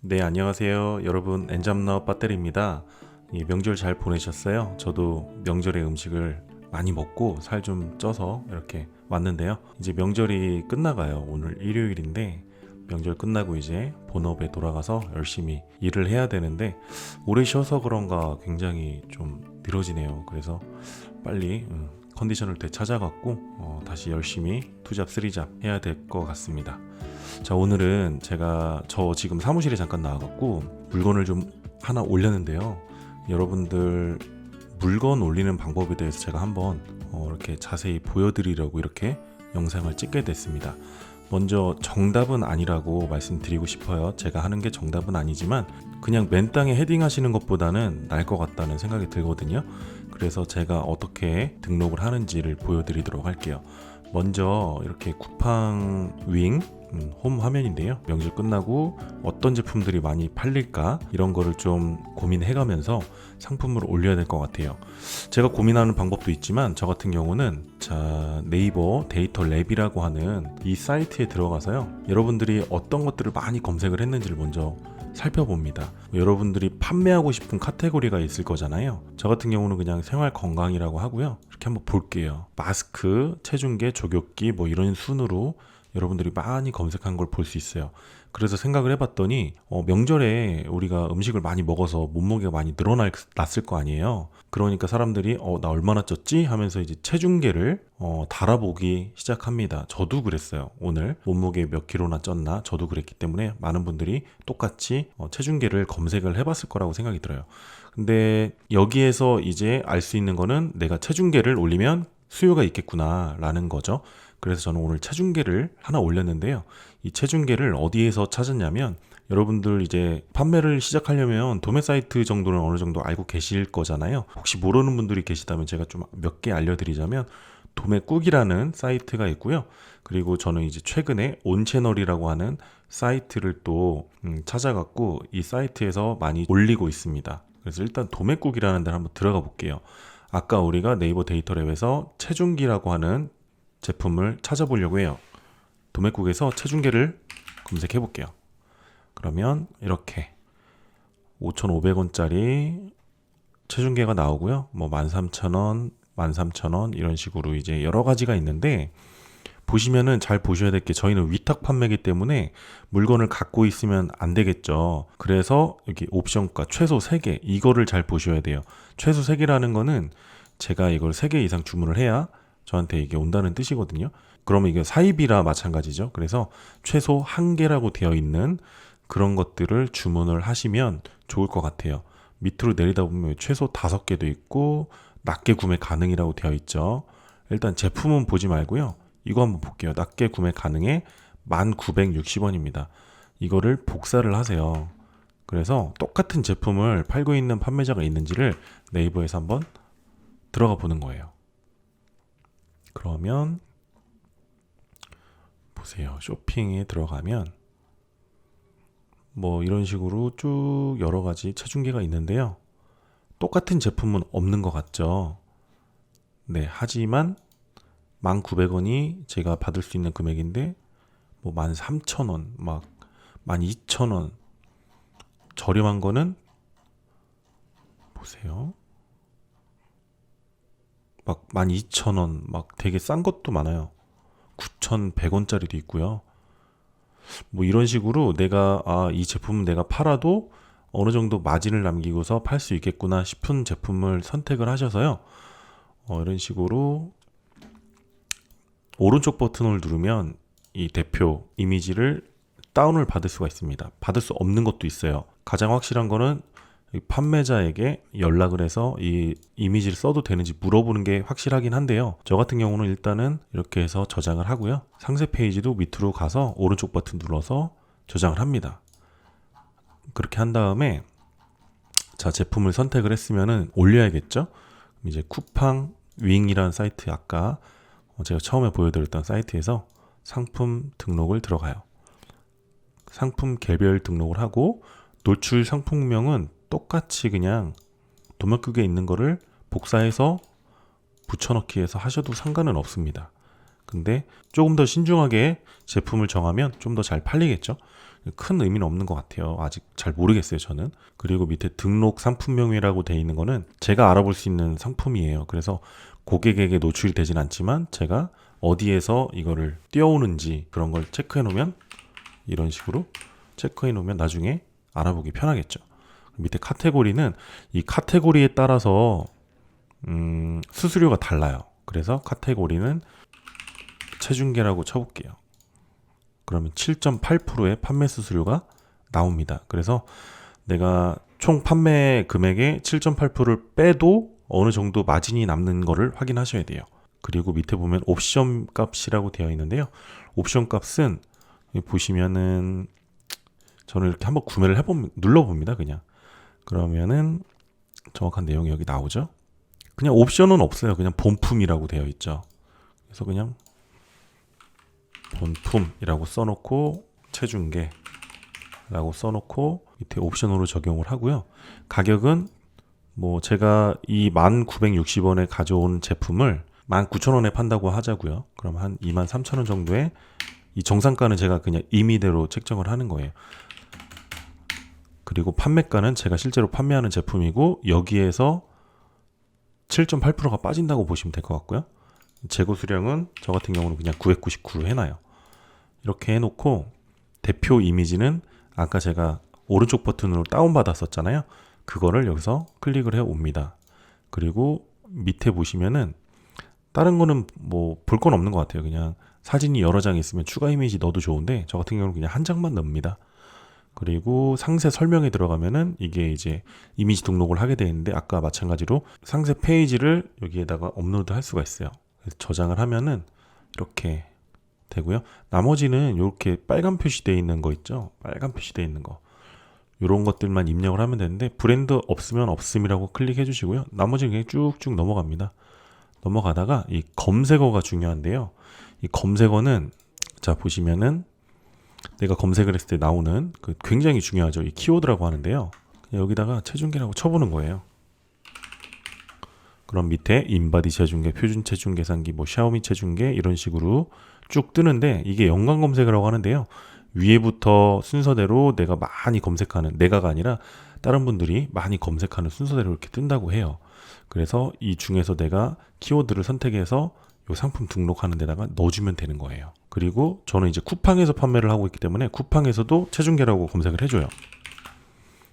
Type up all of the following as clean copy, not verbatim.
네, 안녕하세요. 여러분, 엔잡너 빠떼리입니다. 명절 잘 보내셨어요? 저도 명절에 음식을 많이 먹고 살 좀 쪄서 이렇게 왔는데요. 이제 명절이 끝나가요. 오늘 일요일인데 명절 끝나고 이제 본업에 돌아가서 열심히 일을 해야 되는데 오래 쉬어서 그런가 굉장히 좀 늘어지네요. 그래서 빨리 컨디션을 되찾아갖고 다시 열심히 투잡 쓰리잡 해야 될 것 같습니다. 자, 오늘은 저 지금 사무실에 잠깐 나와갖고 물건을 좀 하나 올렸는데요. 여러분들 물건 올리는 방법에 대해서 제가 한번 이렇게 자세히 보여드리려고 이렇게 영상을 찍게 됐습니다. 먼저 정답은 아니라고 말씀드리고 싶어요. 제가 하는 게 정답은 아니지만 그냥 맨땅에 헤딩하시는 것보다는 나을 것 같다는 생각이 들거든요. 그래서 제가 어떻게 등록을 하는지를 보여드리도록 할게요. 먼저 이렇게 쿠팡 윙 홈 화면인데요. 명절 끝나고 어떤 제품들이 많이 팔릴까 이런 거를 좀 고민해가면서 상품을 올려야 될 것 같아요. 제가 고민하는 방법도 있지만 저 같은 경우는 네이버 데이터 랩이라고 하는 이 사이트에 들어가서요. 여러분들이 어떤 것들을 많이 검색을 했는지를 먼저 살펴봅니다. 여러분들이 판매하고 싶은 카테고리가 있을 거잖아요. 저 같은 경우는 그냥 생활 건강이라고 하고요. 이렇게 한번 볼게요. 마스크, 체중계, 조격기 뭐 이런 순으로 여러분들이 많이 검색한 걸 볼 수 있어요. 그래서 생각을 해봤더니 명절에 우리가 음식을 많이 먹어서 몸무게가 많이 늘어났을 거 아니에요. 그러니까 사람들이 나 얼마나 쪘지? 하면서 이제 체중계를 달아보기 시작합니다. 저도 그랬어요. 오늘 몸무게 몇 킬로나 쪘나? 저도 그랬기 때문에 많은 분들이 똑같이 체중계를 검색을 해봤을 거라고 생각이 들어요. 근데 여기에서 이제 알 수 있는 거는 내가 체중계를 올리면 수요가 있겠구나 라는 거죠. 그래서 저는 오늘 체중계를 하나 올렸는데요. 이 체중계를 어디에서 찾았냐면 여러분들 이제 판매를 시작하려면 도매 사이트 정도는 어느 정도 알고 계실 거잖아요. 혹시 모르는 분들이 계시다면 제가 좀 몇 개 알려드리자면 도매국이라는 사이트가 있고요. 그리고 저는 이제 최근에 온채널이라고 하는 사이트를 또 찾아갖고 이 사이트에서 많이 올리고 있습니다. 그래서 일단 도매국이라는 데를 한번 들어가 볼게요. 아까 우리가 네이버 데이터랩에서 체중기라고 하는 제품을 찾아보려고 해요. 도매국에서 체중계를 검색해 볼게요. 그러면 이렇게 5,500원짜리 체중계가 나오고요. 뭐 13,000원, 13,000원 이런 식으로 이제 여러 가지가 있는데 보시면은 잘 보셔야 될 게 저희는 위탁 판매이기 때문에 물건을 갖고 있으면 안 되겠죠. 그래서 여기 옵션가 최소 3개 이거를 잘 보셔야 돼요. 최소 3개라는 거는 제가 이걸 3개 이상 주문을 해야 저한테 이게 온다는 뜻이거든요. 그러면 이게 사입이라 마찬가지죠. 그래서 최소 1개라고 되어 있는 그런 것들을 주문을 하시면 좋을 것 같아요. 밑으로 내리다 보면 최소 5개도 있고 낮게 구매 가능이라고 되어 있죠. 일단 제품은 보지 말고요. 이거 한번 볼게요. 낮게 구매 가능해 1960원입니다. 이거를 복사를 하세요. 그래서 똑같은 제품을 팔고 있는 판매자가 있는지를 네이버에서 한번 들어가 보는 거예요. 그러면 보세요. 쇼핑에 들어가면 뭐 이런 식으로 쭉 여러 가지 체중계가 있는데요. 똑같은 제품은 없는 것 같죠. 네, 하지만 1,900원이 제가 받을 수 있는 금액인데 뭐 13,000원, 막 12,000원 저렴한 거는 보세요. 막 12,000원, 막 되게 싼 것도 많아요. 9,100원짜리도 있고요. 뭐 이런 식으로 내가 이 제품은 내가 팔아도 어느 정도 마진을 남기고서 팔 수 있겠구나 싶은 제품을 선택을 하셔서요. 이런 식으로 오른쪽 버튼을 누르면 이 대표 이미지를 다운을 받을 수가 있습니다. 받을 수 없는 것도 있어요. 가장 확실한 거는 판매자에게 연락을 해서 이 이미지를 써도 되는지 물어보는 게 확실하긴 한데요. 저 같은 경우는 일단은 이렇게 해서 저장을 하고요. 상세 페이지도 밑으로 가서 오른쪽 버튼 눌러서 저장을 합니다. 그렇게 한 다음에 자, 제품을 선택을 했으면은 올려야겠죠. 이제 쿠팡 윙이라는 사이트, 아까 제가 처음에 보여드렸던 사이트에서 상품 등록을 들어가요. 상품 개별 등록을 하고 노출 상품명은 똑같이 그냥 도매국에 있는 거를 복사해서 붙여넣기 해서 하셔도 상관은 없습니다. 근데 조금 더 신중하게 제품을 정하면 좀 더 잘 팔리겠죠. 큰 의미는 없는 것 같아요. 아직 잘 모르겠어요, 저는. 그리고 밑에 등록 상품명이라고 되어 있는 거는 제가 알아볼 수 있는 상품이에요. 그래서 고객에게 노출이 되진 않지만 제가 어디에서 이거를 띄워오는지 그런 걸 체크해 놓으면, 이런 식으로 체크해 놓으면 나중에 알아보기 편하겠죠. 밑에 카테고리는 이 카테고리에 따라서 수수료가 달라요. 그래서 카테고리는 체중계라고 쳐볼게요. 그러면 7.8%의 판매 수수료가 나옵니다. 그래서 내가 총 판매 금액의 7.8%를 빼도 어느 정도 마진이 남는 거를 확인하셔야 돼요. 그리고 밑에 보면 옵션 값이라고 되어 있는데요. 옵션 값은 여기 보시면은 저는 이렇게 한번 구매를 눌러봅니다. 그냥. 그러면은 정확한 내용이 여기 나오죠. 그냥 옵션은 없어요. 그냥 본품이라고 되어 있죠. 그래서 그냥 본품이라고 써놓고 체중계라고 써놓고 밑에 옵션으로 적용을 하고요. 가격은 뭐 제가 이 1960원에 가져온 제품을 19,000원에 판다고 하자고요. 그럼 한 23,000원 정도의 이 정상가는 제가 그냥 임의대로 책정을 하는 거예요. 그리고 판매가는 제가 실제로 판매하는 제품이고 여기에서 7.8%가 빠진다고 보시면 될 것 같고요. 재고 수량은 저 같은 경우는 그냥 999로 해놔요. 이렇게 해놓고 대표 이미지는 아까 제가 오른쪽 버튼으로 다운받았었잖아요. 그거를 여기서 클릭을 해 옵니다. 그리고 밑에 보시면은 다른 거는 뭐 볼 건 없는 것 같아요. 그냥 사진이 여러 장 있으면 추가 이미지 넣어도 좋은데 저 같은 경우는 그냥 한 장만 넣습니다. 그리고 상세 설명에 들어가면은 이게 이제 이미지 등록을 하게 되어 있는데 아까 마찬가지로 상세 페이지를 여기에다가 업로드 할 수가 있어요. 그래서 저장을 하면은 이렇게 되고요. 나머지는 이렇게 빨간 표시되어 있는 거 있죠. 빨간 표시되어 있는 거. 이런 것들만 입력을 하면 되는데 브랜드 없으면 없음이라고 클릭해 주시고요. 나머지는 그냥 쭉쭉 넘어갑니다. 넘어가다가 이 검색어가 중요한데요. 이 검색어는 자 보시면은 내가 검색을 했을 때 나오는 그 굉장히 중요하죠. 이 키워드라고 하는데요. 그냥 여기다가 체중계라고 쳐보는 거예요. 그럼 밑에 인바디 체중계, 표준 체중 계산기, 뭐 샤오미 체중계 이런 식으로 쭉 뜨는데 이게 연관 검색이라고 하는데요. 위에부터 순서대로 내가 많이 검색하는, 내가가 아니라 다른 분들이 많이 검색하는 순서대로 이렇게 뜬다고 해요. 그래서 이 중에서 내가 키워드를 선택해서 이 상품 등록하는 데다가 넣어주면 되는 거예요. 그리고 저는 이제 쿠팡에서 판매를 하고 있기 때문에 쿠팡에서도 체중계라고 검색을 해줘요.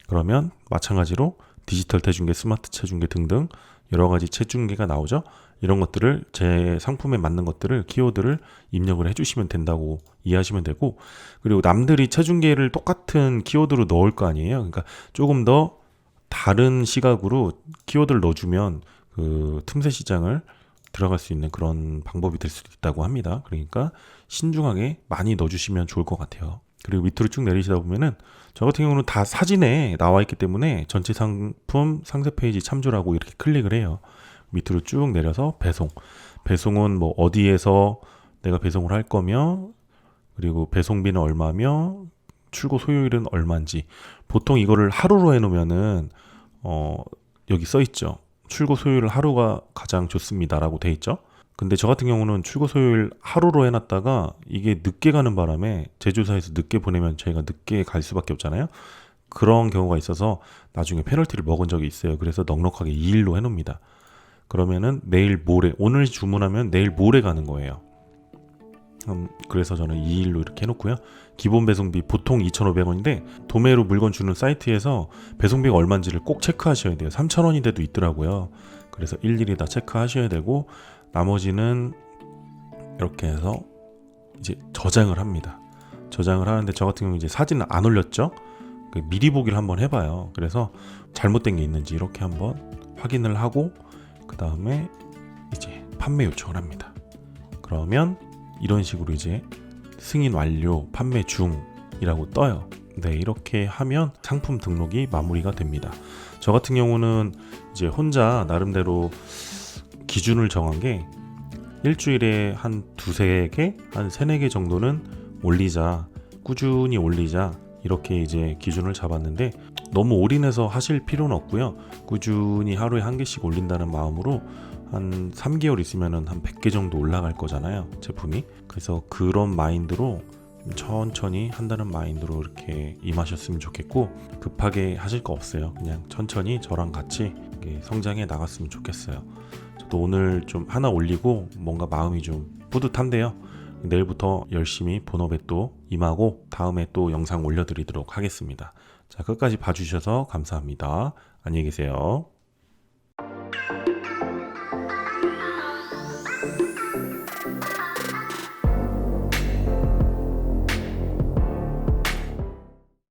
그러면 마찬가지로 디지털 체중계, 스마트 체중계 등등 여러 가지 체중계가 나오죠. 이런 것들을 제 상품에 맞는 것들을 키워드를 입력을 해주시면 된다고 이해하시면 되고, 그리고 남들이 체중계를 똑같은 키워드로 넣을 거 아니에요. 그러니까 조금 더 다른 시각으로 키워드를 넣어주면 그 틈새 시장을 들어갈 수 있는 그런 방법이 될 수도 있다고 합니다. 그러니까 신중하게 많이 넣어주시면 좋을 것 같아요. 그리고 밑으로 쭉 내리시다 보면은 저 같은 경우는 다 사진에 나와 있기 때문에 전체 상품 상세 페이지 참조라고 이렇게 클릭을 해요. 밑으로 쭉 내려서 배송. 배송은 뭐 어디에서 내가 배송을 할 거며, 그리고 배송비는 얼마며, 출고 소요일은 얼마인지. 보통 이거를 하루로 해놓으면은 여기 써 있죠. 출고 소요일 하루가 가장 좋습니다라고 돼 있죠. 근데 저 같은 경우는 출고 소요일 하루로 해놨다가 이게 늦게 가는 바람에 제조사에서 늦게 보내면 저희가 늦게 갈 수밖에 없잖아요. 그런 경우가 있어서 나중에 페널티를 먹은 적이 있어요. 그래서 넉넉하게 2일로 해놓습니다. 그러면은 내일 모레, 오늘 주문하면 내일 모레 가는 거예요. 그래서 저는 2일로 이렇게 해놓고요. 기본 배송비 보통 2,500원인데 도매로 물건 주는 사이트에서 배송비가 얼마인지를 꼭 체크하셔야 돼요. 3,000원인데도 있더라고요. 그래서 일일이 다 체크하셔야 되고, 나머지는 이렇게 해서 이제 저장을 합니다. 저장을 하는데 저 같은 경우 이제 사진을 안 올렸죠. 미리 보기를 한번 해봐요. 그래서 잘못된 게 있는지 이렇게 한번 확인을 하고 그 다음에 이제 판매 요청을 합니다. 그러면 이런 식으로 이제 승인 완료, 판매 중이라고 떠요. 네, 이렇게 하면 상품 등록이 마무리가 됩니다. 저 같은 경우는 이제 혼자 나름대로 기준을 정한 게 일주일에 한 두세 개, 한 세네 개 정도는 올리자, 꾸준히 올리자, 이렇게 이제 기준을 잡았는데 너무 올인해서 하실 필요는 없고요. 꾸준히 하루에 한 개씩 올린다는 마음으로 한 3개월 있으면은 한 100개 정도 올라갈 거잖아요, 제품이. 그래서 그런 마인드로 천천히 한다는 마인드로 이렇게 임하셨으면 좋겠고, 급하게 하실 거 없어요. 그냥 천천히 저랑 같이 성장해 나갔으면 좋겠어요. 저도 오늘 좀 하나 올리고 뭔가 마음이 좀 뿌듯한데요. 내일부터 열심히 본업에 또 임하고 다음에 또 영상 올려드리도록 하겠습니다. 자, 끝까지 봐주셔서 감사합니다. 안녕히 계세요.